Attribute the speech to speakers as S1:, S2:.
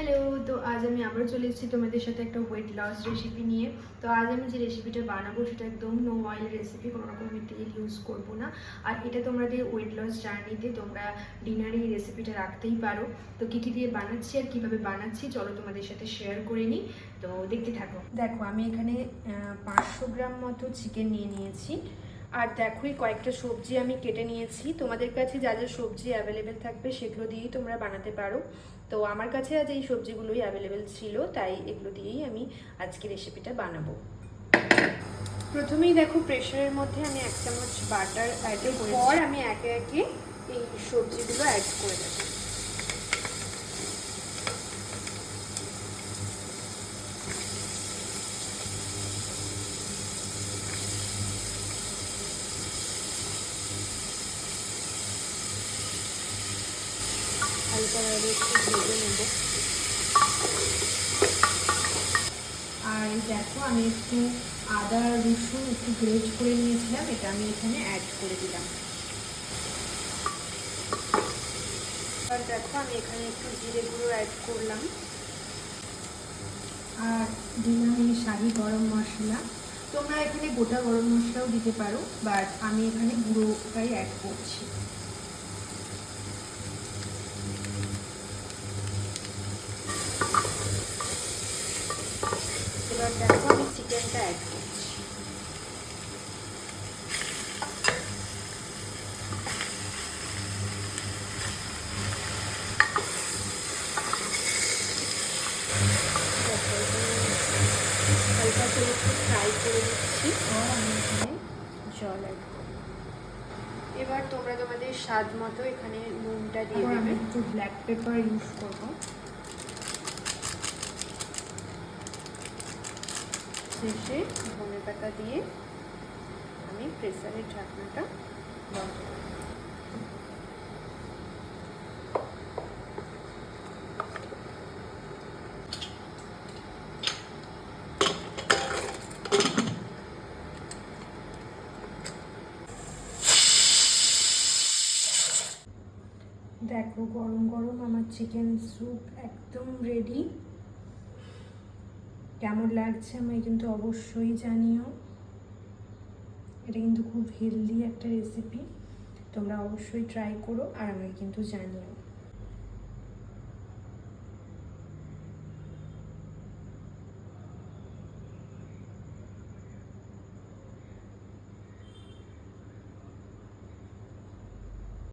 S1: Hello, তো আজ আমি আবার চলে এসেছি তোমাদের সাথে একটা ওয়েট লস রেসিপি নিয়ে। তো আজ আমি যে রেসিপিটা বানাবো সেটা একদম নো অয়েল রেসিপি, কোনো রকম আমি তেল ইউজ করবো না। আর এটা তোমাদের ওয়েট লস জার্নিতে তোমরা ডিনারে এই রেসিপিটা রাখতেই পারো। তো কী কী দিয়ে বানাচ্ছি আর কীভাবে বানাচ্ছি চলো তোমাদের সাথে শেয়ার করে নিই। তো দেখতে থাকো। দেখো আমি এখানে 500 গ্রাম মতো চিকেন নিয়ে নিয়েছি। আর দেখোই কয়েকটা সবজি আমি কেটে নিয়েছি। তোমাদের কাছে যা যা সবজি অ্যাভেলেবেল থাকবে সেগুলো দিয়েই তোমরা বানাতে পারো। তো আমার কাছে আজ এই সবজিগুলোই অ্যাভেলেবেল ছিল, তাই এগুলো দিয়েই আমি আজকে রেসিপিটা বানাবো। প্রথমেই দেখো প্রেশারের মধ্যে আমি 1 চামচ বাটার অ্যাড করেছি। পর আমি একে একে এই সবজিগুলো অ্যাড করে দেবো। হালকাভাবে একটু ভেজে নেব। আর দেখো আমি একটু আদা রসুন একটু গ্রেট করে নিয়েছিলাম, এটা আমি এখানে অ্যাড করে দিলাম। আর দেখো আমি এখানে একটু জিরে গুঁড়ো অ্যাড করলাম আর দিলাম এই শাহি গরম মশলা। তোমরা এখানে গোটা গরম মশলাও দিতে পারো, বাট আমি এখানে গুঁড়োটাই অ্যাড করছি। এবার দেখো আমি চিকেনটা অ্যাড করছি। হালকা করে একটু ফ্রাই করে দিচ্ছি। আর আমি এখানে জল অ্যাড করব। এবার তোমরা তোমাদের স্বাদ মতো এখানে নুনটা দিয়ে দেবে। আমি একটু ব্ল্যাক পেপার ইউজ করব। শেষে ধনে পাতা দিয়ে আমি প্রেসারের ঢাকনাটা বন্ধ করব। দেখো গরম গরম আমার চিকেন স্যুপ একদম রেডি। কেমন লাগছে আমায় কিন্তু অবশ্যই জানিও। এটা কিন্তু খুব হেলদি একটা রেসিপি, তোমরা অবশ্যই ট্রাই করো আর আমাকে কিন্তু জানিও।